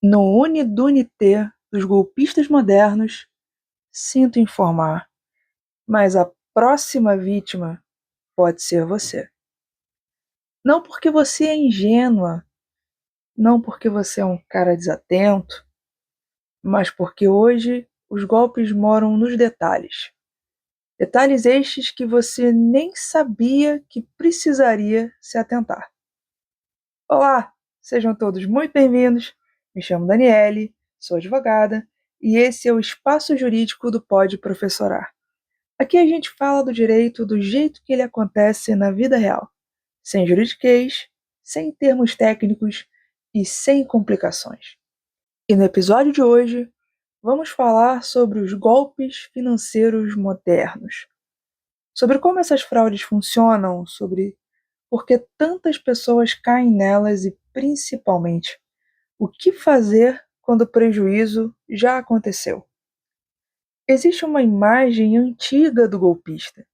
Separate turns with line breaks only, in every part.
No Unidunité dos golpistas modernos, sinto informar, mas a próxima vítima pode ser você. Não porque você é ingênua, não porque você é um cara desatento, mas porque hoje os golpes moram nos detalhes. Detalhes estes que você nem sabia que precisaria se atentar. Olá, sejam todos muito bem-vindos. Me chamo Daniele, sou advogada e esse é o Espaço Jurídico do Pode Professorar. Aqui a gente fala do direito do jeito que ele acontece na vida real, sem juridiquês, sem termos técnicos e sem complicações. E no episódio de hoje, vamos falar sobre os golpes financeiros modernos, sobre como essas fraudes funcionam, sobre por que tantas pessoas caem nelas e, principalmente, o que fazer quando o prejuízo já aconteceu. Existe uma imagem antiga do golpista.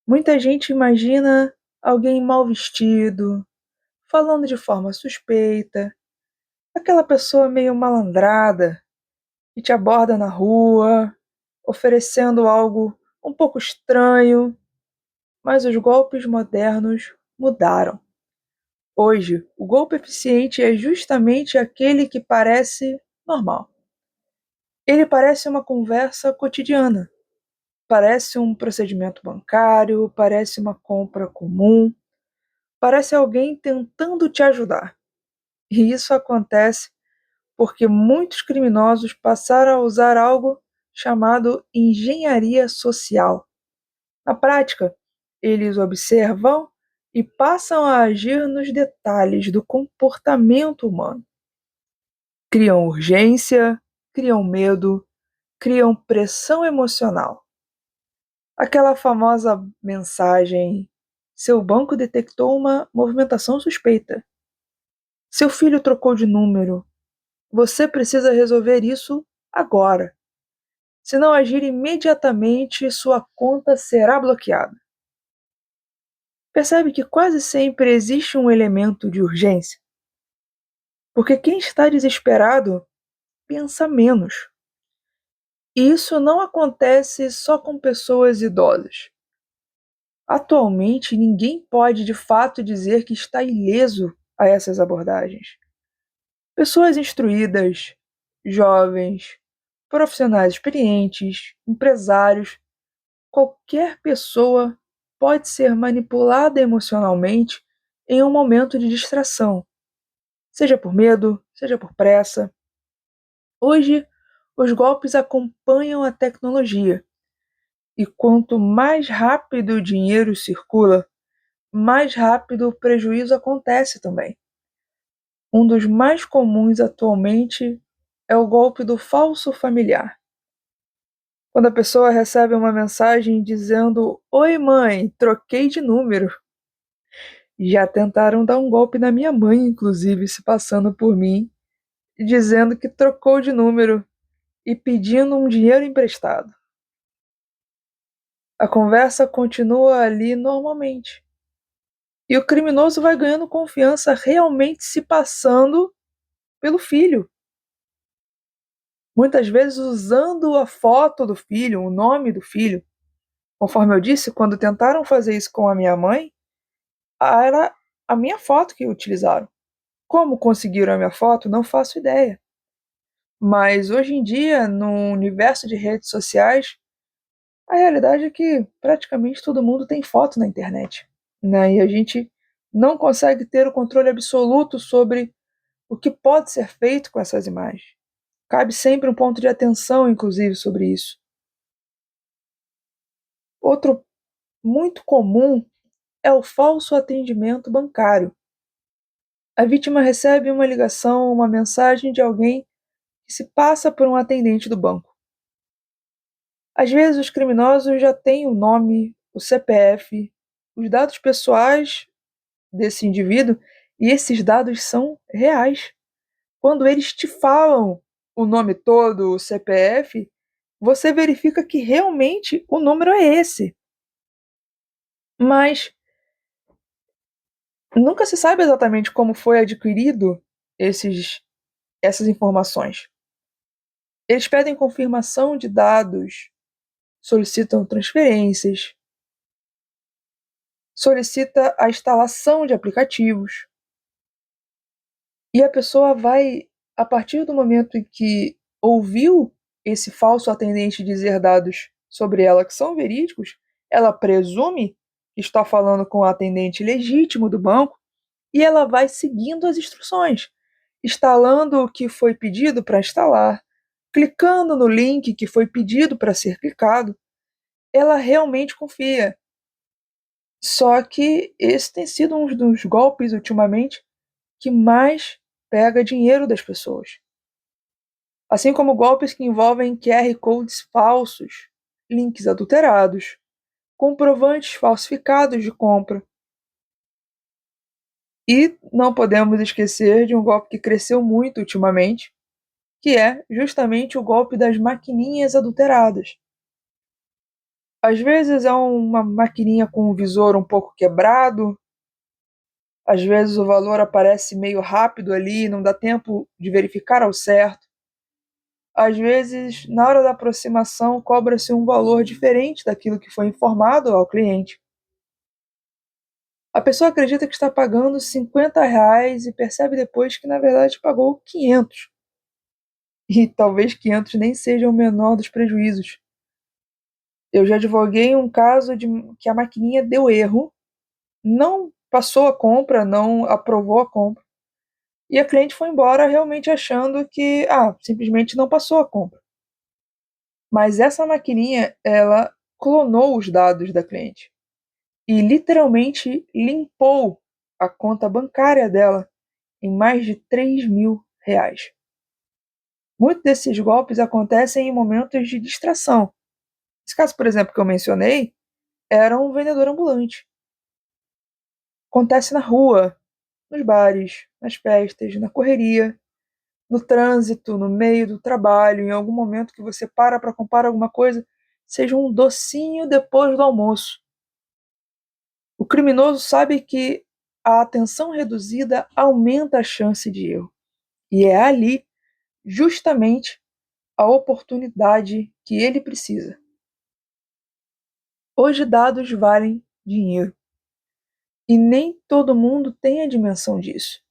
Muita gente imagina alguém mal vestido, falando de forma suspeita, aquela pessoa meio malandrada que te aborda na rua, oferecendo algo um pouco estranho, mas os golpes modernos mudaram. Hoje, o golpe eficiente é justamente aquele que parece normal. Ele parece uma conversa cotidiana, parece um procedimento bancário, parece uma compra comum, parece alguém tentando te ajudar. E isso acontece porque muitos criminosos passaram a usar algo chamado engenharia social. Na prática, eles observam e passam a agir nos detalhes do comportamento humano. Criam urgência, criam medo, criam pressão emocional. Aquela famosa mensagem: seu banco detectou uma movimentação suspeita. Seu filho trocou de número. Você precisa resolver isso agora. Se não agir imediatamente, sua conta será bloqueada. Percebe que quase sempre existe um elemento de urgência? Porque quem está desesperado pensa menos. E isso não acontece só com pessoas idosas. Atualmente, ninguém pode de fato dizer que está ileso a essas abordagens. Pessoas instruídas, jovens, profissionais experientes, empresários, qualquer pessoa pode ser manipulada emocionalmente em um momento de distração, seja por medo, seja por pressa. Hoje, os golpes acompanham a tecnologia, e quanto mais rápido o dinheiro circula, mais rápido o prejuízo acontece também. Um dos mais comuns atualmente é o golpe do falso familiar. Quando a pessoa recebe uma mensagem dizendo: Oi, mãe, troquei de número. Já tentaram dar um golpe na minha mãe, inclusive, se passando por mim, dizendo que trocou de número e pedindo um dinheiro emprestado. A conversa continua ali normalmente. E o criminoso vai ganhando confiança realmente se passando pelo filho. Muitas vezes usando a foto do filho, o nome do filho. Conforme eu disse, quando tentaram fazer isso com a minha mãe, era a minha foto que utilizaram. Como conseguiram a minha foto, não faço ideia. Mas hoje em dia, no universo de redes sociais, a realidade é que praticamente todo mundo tem foto na internet, né? E a gente não consegue ter o controle absoluto sobre o que pode ser feito com essas imagens. Cabe sempre um ponto de atenção, inclusive, sobre isso. Outro muito comum é o falso atendimento bancário. A vítima recebe uma ligação, uma mensagem de alguém que se passa por um atendente do banco. Às vezes, os criminosos já têm o nome, o CPF, os dados pessoais desse indivíduo, e esses dados são reais. Quando eles te falam o nome todo, o CPF, você verifica que realmente o número é esse. Mas nunca se sabe exatamente como foi adquirido esses essas informações. Eles pedem confirmação de dados, solicitam transferências, solicita a instalação de aplicativos. E a pessoa vai, a partir do momento em que ouviu esse falso atendente dizer dados sobre ela que são verídicos, ela presume que está falando com o atendente legítimo do banco e ela vai seguindo as instruções, instalando o que foi pedido para instalar, clicando no link que foi pedido para ser clicado. Ela realmente confia. Só que esse tem sido um dos golpes ultimamente que mais pega dinheiro das pessoas. Assim como golpes que envolvem QR codes falsos, links adulterados, comprovantes falsificados de compra. E não podemos esquecer de um golpe que cresceu muito ultimamente, que é justamente o golpe das maquininhas adulteradas. Às vezes é uma maquininha com o visor um pouco quebrado, às vezes o valor aparece meio rápido ali, não dá tempo de verificar ao certo. Às vezes, na hora da aproximação, cobra-se um valor diferente daquilo que foi informado ao cliente. A pessoa acredita que está pagando R$ 50 e percebe depois que, na verdade, pagou 500. E talvez 500 nem seja o menor dos prejuízos. Eu já advoguei um caso de que a maquininha deu erro, não passou a compra, não aprovou a compra, e a cliente foi embora realmente achando que, simplesmente não passou a compra. Mas essa maquininha, ela clonou os dados da cliente e literalmente limpou a conta bancária dela em mais de R$ 3.000. Muitos desses golpes acontecem em momentos de distração. Esse caso, por exemplo, que eu mencionei, era um vendedor ambulante. Acontece na rua, nos bares, nas festas, na correria, no trânsito, no meio do trabalho, em algum momento que você para comprar alguma coisa, seja um docinho depois do almoço. O criminoso sabe que a atenção reduzida aumenta a chance de erro. E é ali, justamente, a oportunidade que ele precisa. Hoje dados valem dinheiro. E nem todo mundo tem a dimensão disso.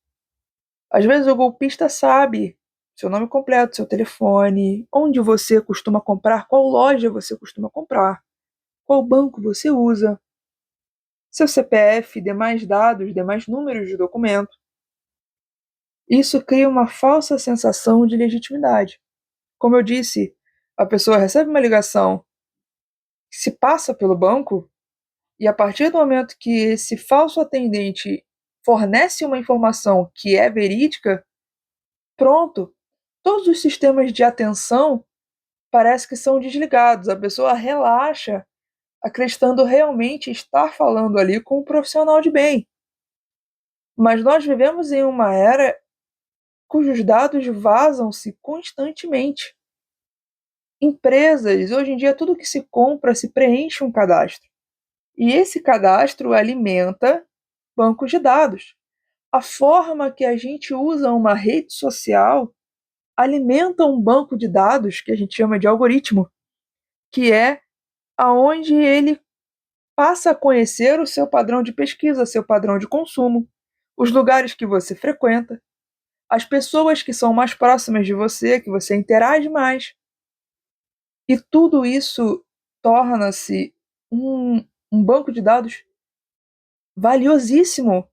Às vezes o golpista sabe seu nome completo, seu telefone, onde você costuma comprar, qual loja você costuma comprar, qual banco você usa, seu CPF, demais dados, demais números de documento. Isso cria uma falsa sensação de legitimidade. Como eu disse, a pessoa recebe uma ligação que se passa pelo banco e a partir do momento que esse falso atendente fornece uma informação que é verídica, pronto, todos os sistemas de atenção parece que são desligados. A pessoa relaxa, acreditando realmente estar falando ali com um profissional de bem. Mas nós vivemos em uma era cujos dados vazam-se constantemente. Empresas, hoje em dia, tudo que se compra se preenche um cadastro. E esse cadastro alimenta bancos de dados. A forma que a gente usa uma rede social alimenta um banco de dados que a gente chama de algoritmo, que é aonde ele passa a conhecer o seu padrão de pesquisa, seu padrão de consumo, os lugares que você frequenta, as pessoas que são mais próximas de você, que você interage mais. E tudo isso torna-se um banco de dados valiosíssimo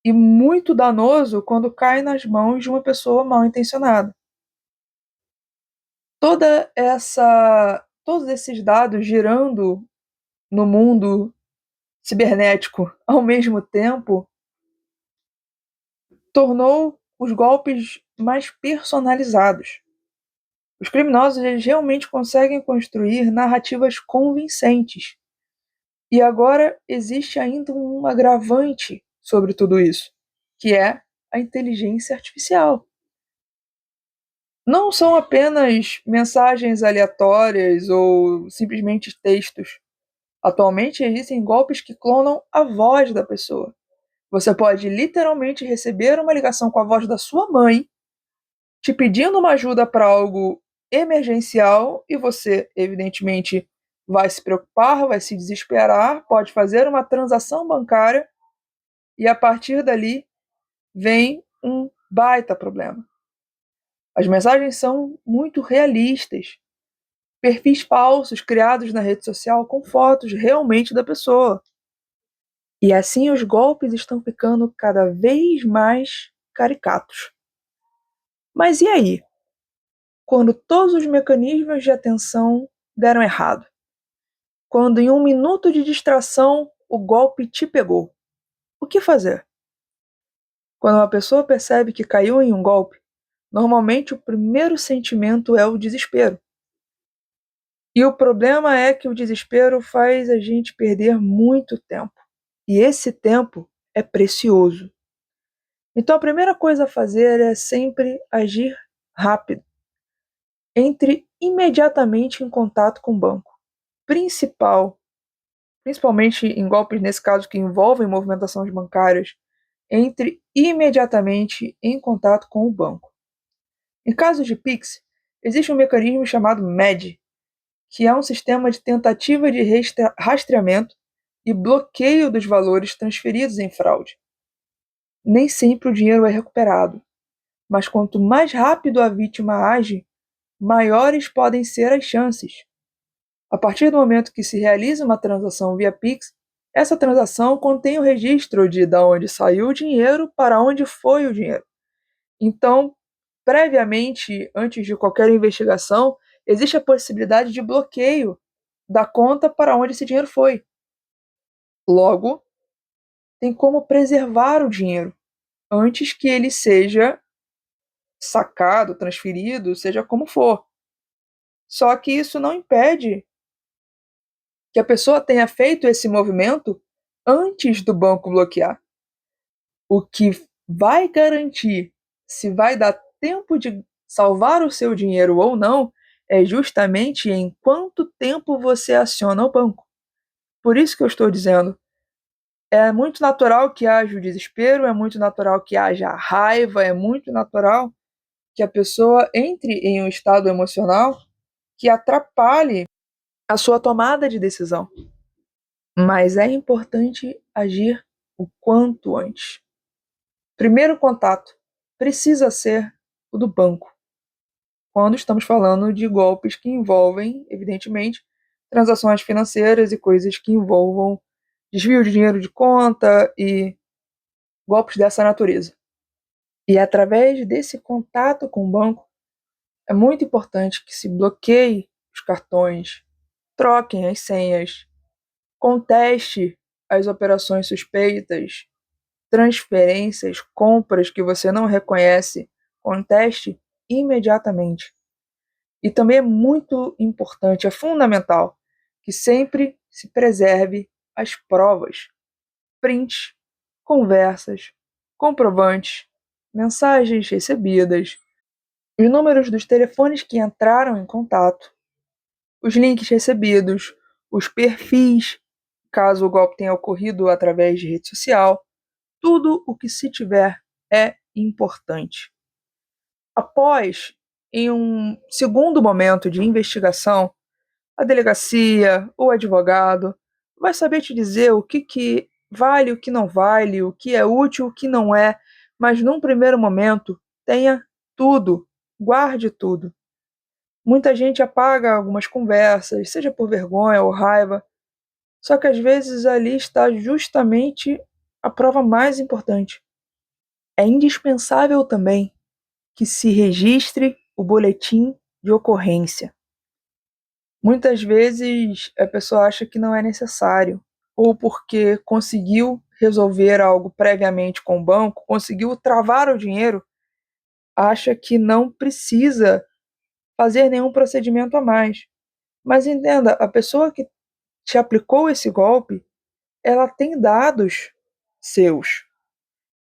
e muito danoso quando cai nas mãos de uma pessoa mal intencionada. Todos esses dados girando no mundo cibernético ao mesmo tempo tornou os golpes mais personalizados. Os criminosos eles realmente conseguem construir narrativas convincentes. E agora existe ainda um agravante sobre tudo isso, que é a inteligência artificial. Não são apenas mensagens aleatórias ou simplesmente textos. Atualmente existem golpes que clonam a voz da pessoa. Você pode literalmente receber uma ligação com a voz da sua mãe te pedindo uma ajuda para algo emergencial e você, evidentemente, vai se preocupar, vai se desesperar, pode fazer uma transação bancária e a partir dali vem um baita problema. As mensagens são muito realistas. Perfis falsos criados na rede social com fotos realmente da pessoa. E assim os golpes estão ficando cada vez mais caricatos. Mas e aí? Quando todos os mecanismos de atenção deram errado? Quando em um minuto de distração o golpe te pegou? O que fazer? Quando uma pessoa percebe que caiu em um golpe, normalmente o primeiro sentimento é o desespero. E o problema é que o desespero faz a gente perder muito tempo. E esse tempo é precioso. Então a primeira coisa a fazer é sempre agir rápido. Entre imediatamente em contato com o banco. Principalmente em golpes, nesse caso, que envolvem movimentações bancárias, entre imediatamente em contato com o banco. Em casos de Pix, existe um mecanismo chamado MED, que é um sistema de tentativa de rastreamento e bloqueio dos valores transferidos em fraude. Nem sempre o dinheiro é recuperado, mas quanto mais rápido a vítima age, maiores podem ser as chances. A partir do momento que se realiza uma transação via Pix, essa transação contém o registro de onde saiu o dinheiro para onde foi o dinheiro. Então, previamente, antes de qualquer investigação, existe a possibilidade de bloqueio da conta para onde esse dinheiro foi. Logo, tem como preservar o dinheiro antes que ele seja sacado, transferido, seja como for. Só que isso não impede que a pessoa tenha feito esse movimento antes do banco bloquear. O que vai garantir se vai dar tempo de salvar o seu dinheiro ou não é justamente em quanto tempo você aciona o banco. Por isso que eu estou dizendo, é muito natural que haja o desespero, é muito natural que haja a raiva, é muito natural que a pessoa entre em um estado emocional que atrapalhe a sua tomada de decisão. Mas é importante agir o quanto antes. Primeiro contato precisa ser o do banco, quando estamos falando de golpes que envolvem, evidentemente, transações financeiras e coisas que envolvam desvio de dinheiro de conta e golpes dessa natureza. E através desse contato com o banco, é muito importante que se bloqueie os cartões, troquem as senhas, conteste as operações suspeitas, transferências, compras que você não reconhece, conteste imediatamente. E também é muito importante, é fundamental, que sempre se preserve as provas, prints, conversas, comprovantes, mensagens recebidas, os números dos telefones que entraram em contato, os links recebidos, os perfis, caso o golpe tenha ocorrido através de rede social, tudo o que se tiver é importante. Após, em um segundo momento de investigação, a delegacia, o advogado, vai saber te dizer o que vale, o que não vale, o que é útil, o que não é, mas num primeiro momento, tenha tudo, guarde tudo. Muita gente apaga algumas conversas, seja por vergonha ou raiva, só que às vezes ali está justamente a prova mais importante. É indispensável também que se registre o boletim de ocorrência. Muitas vezes a pessoa acha que não é necessário, ou porque conseguiu resolver algo previamente com o banco, conseguiu travar o dinheiro, acha que não precisa fazer nenhum procedimento a mais. Mas entenda, a pessoa que te aplicou esse golpe, ela tem dados seus,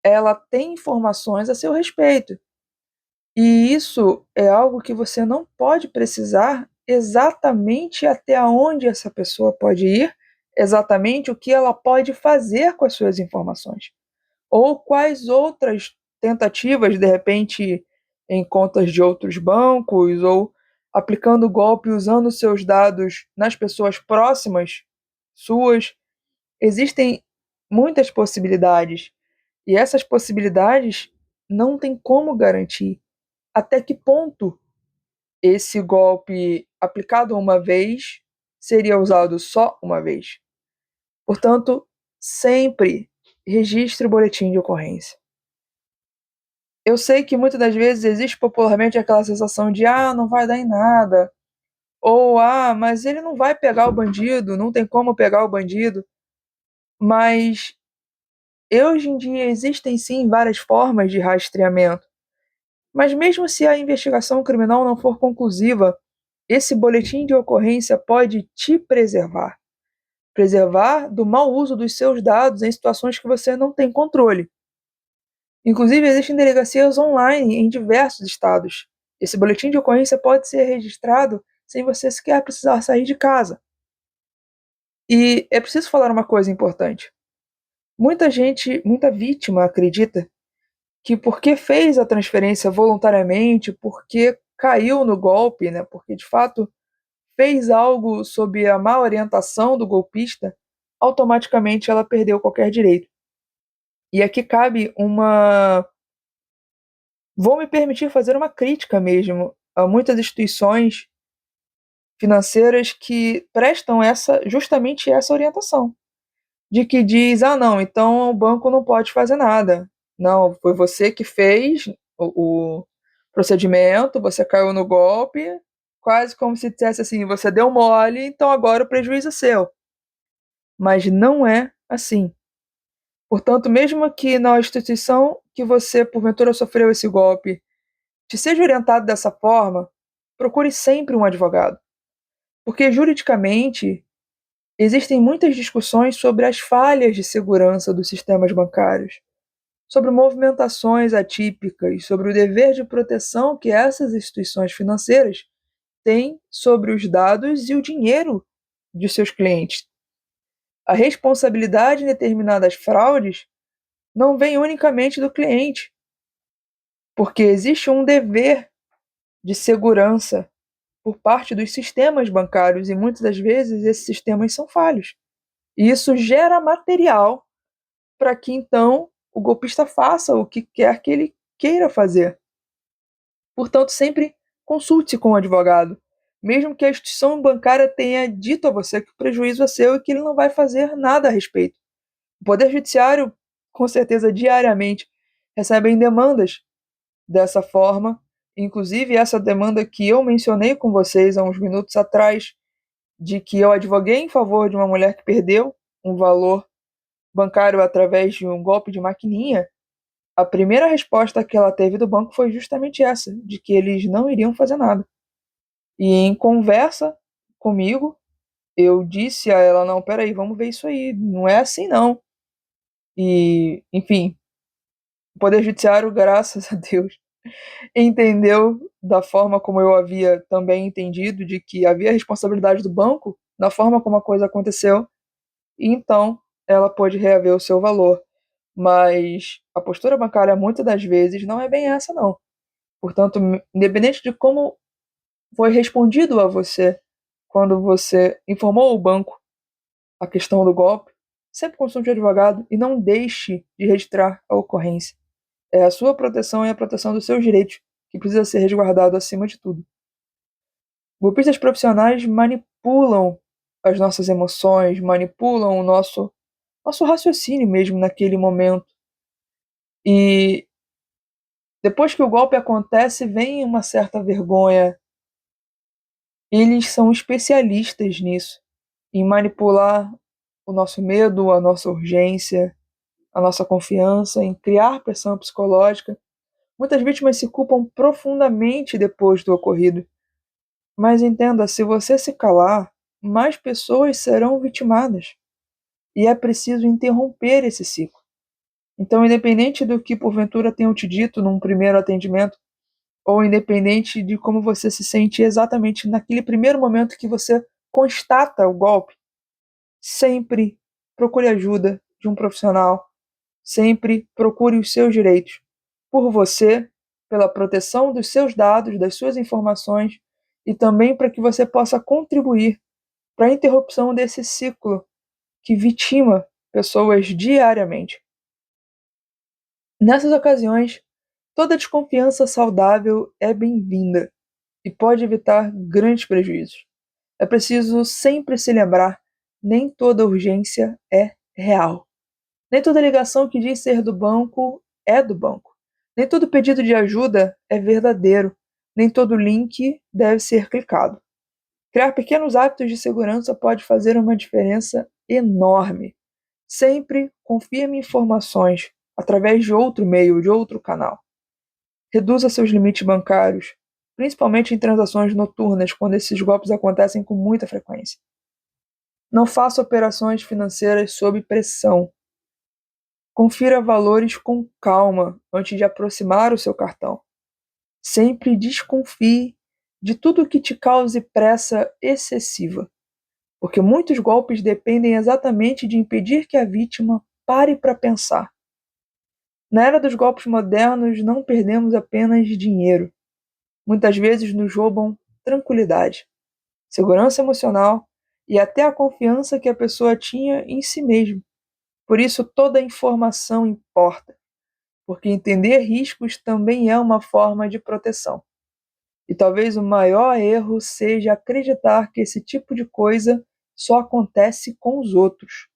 ela tem informações a seu respeito. E isso é algo que você não pode precisar exatamente até onde essa pessoa pode ir, exatamente o que ela pode fazer com as suas informações. Ou quais outras tentativas, de repente, em contas de outros bancos ou aplicando golpe usando seus dados nas pessoas próximas suas. Existem muitas possibilidades e essas possibilidades não tem como garantir até que ponto esse golpe aplicado uma vez seria usado só uma vez. Portanto, sempre registre o boletim de ocorrência. Eu sei que muitas das vezes existe popularmente aquela sensação de não vai dar em nada, ou mas ele não vai pegar o bandido, não tem como pegar o bandido. Mas hoje em dia existem sim várias formas de rastreamento. Mas mesmo se a investigação criminal não for conclusiva, esse boletim de ocorrência pode te preservar do mau uso dos seus dados em situações que você não tem controle. Inclusive, existem delegacias online em diversos estados. Esse boletim de ocorrência pode ser registrado sem você sequer precisar sair de casa. E é preciso falar uma coisa importante. Muita vítima acredita que porque fez a transferência voluntariamente, porque caiu no golpe, né, porque de fato fez algo sob a má orientação do golpista, automaticamente ela perdeu qualquer direito. E aqui cabe uma. Vou me permitir fazer uma crítica mesmo a muitas instituições financeiras que prestam justamente essa orientação. De que diz, não, então o banco não pode fazer nada. Não, foi você que fez o procedimento, você caiu no golpe, quase como se dissesse assim, você deu mole, então agora o prejuízo é seu. Mas não é assim. Portanto, mesmo que na instituição que você, porventura, sofreu esse golpe, te seja orientado dessa forma, procure sempre um advogado. Porque, juridicamente, existem muitas discussões sobre as falhas de segurança dos sistemas bancários, sobre movimentações atípicas, sobre o dever de proteção que essas instituições financeiras têm sobre os dados e o dinheiro de seus clientes. A responsabilidade em determinadas fraudes não vem unicamente do cliente, porque existe um dever de segurança por parte dos sistemas bancários e muitas das vezes esses sistemas são falhos. E isso gera material para que então o golpista faça o que quer que ele queira fazer. Portanto, sempre consulte-se com o advogado, mesmo que a instituição bancária tenha dito a você que o prejuízo é seu e que ele não vai fazer nada a respeito. O Poder Judiciário, com certeza, diariamente recebe demandas dessa forma, inclusive essa demanda que eu mencionei com vocês há uns minutos atrás, de que eu advoguei em favor de uma mulher que perdeu um valor bancário através de um golpe de maquininha. A primeira resposta que ela teve do banco foi justamente essa, de que eles não iriam fazer nada. E em conversa comigo, eu disse a ela, não, peraí, vamos ver isso aí, não é assim não. E, enfim, o Poder Judiciário, graças a Deus, entendeu da forma como eu havia também entendido, de que havia responsabilidade do banco na forma como a coisa aconteceu, e então ela pôde reaver o seu valor. Mas a postura bancária, muitas das vezes, não é bem essa, não. Portanto, independente de como foi respondido a você quando você informou o banco a questão do golpe, sempre consulte um advogado e não deixe de registrar a ocorrência. É a sua proteção e a proteção dos seus direitos que precisa ser resguardado acima de tudo. Golpistas profissionais manipulam as nossas emoções, manipulam o nosso raciocínio mesmo naquele momento. E depois que o golpe acontece, vem uma certa vergonha. Eles são especialistas nisso, em manipular o nosso medo, a nossa urgência, a nossa confiança, em criar pressão psicológica. Muitas vítimas se culpam profundamente depois do ocorrido. Mas entenda, se você se calar, mais pessoas serão vitimadas. E é preciso interromper esse ciclo. Então, independente do que porventura tenham te dito num primeiro atendimento, ou independente de como você se sente exatamente naquele primeiro momento que você constata o golpe, sempre procure ajuda de um profissional, sempre procure os seus direitos, por você, pela proteção dos seus dados, das suas informações, e também para que você possa contribuir para a interrupção desse ciclo que vitima pessoas diariamente. Nessas ocasiões, toda desconfiança saudável é bem-vinda e pode evitar grandes prejuízos. É preciso sempre se lembrar: nem toda urgência é real. Nem toda ligação que diz ser do banco é do banco. Nem todo pedido de ajuda é verdadeiro. Nem todo link deve ser clicado. Criar pequenos hábitos de segurança pode fazer uma diferença enorme. Sempre confirme informações através de outro meio, de outro canal. Reduza seus limites bancários, principalmente em transações noturnas, quando esses golpes acontecem com muita frequência. Não faça operações financeiras sob pressão. Confira valores com calma antes de aproximar o seu cartão. Sempre desconfie de tudo que te cause pressa excessiva, porque muitos golpes dependem exatamente de impedir que a vítima pare para pensar. Na era dos golpes modernos, não perdemos apenas dinheiro. Muitas vezes nos roubam tranquilidade, segurança emocional e até a confiança que a pessoa tinha em si mesma. Por isso, toda informação importa, porque entender riscos também é uma forma de proteção. E talvez o maior erro seja acreditar que esse tipo de coisa só acontece com os outros.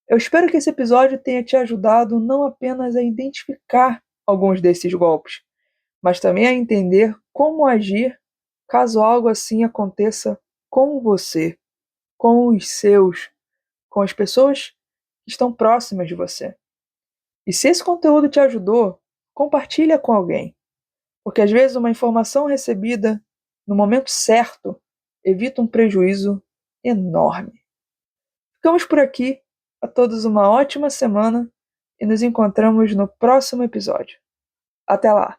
Eu espero que esse episódio tenha te ajudado não apenas a identificar alguns desses golpes, mas também a entender como agir caso algo assim aconteça com você, com os seus, com as pessoas que estão próximas de você. E se esse conteúdo te ajudou, compartilha com alguém, porque às vezes uma informação recebida no momento certo evita um prejuízo enorme. Ficamos por aqui. A todos uma ótima semana e nos encontramos no próximo episódio. Até lá!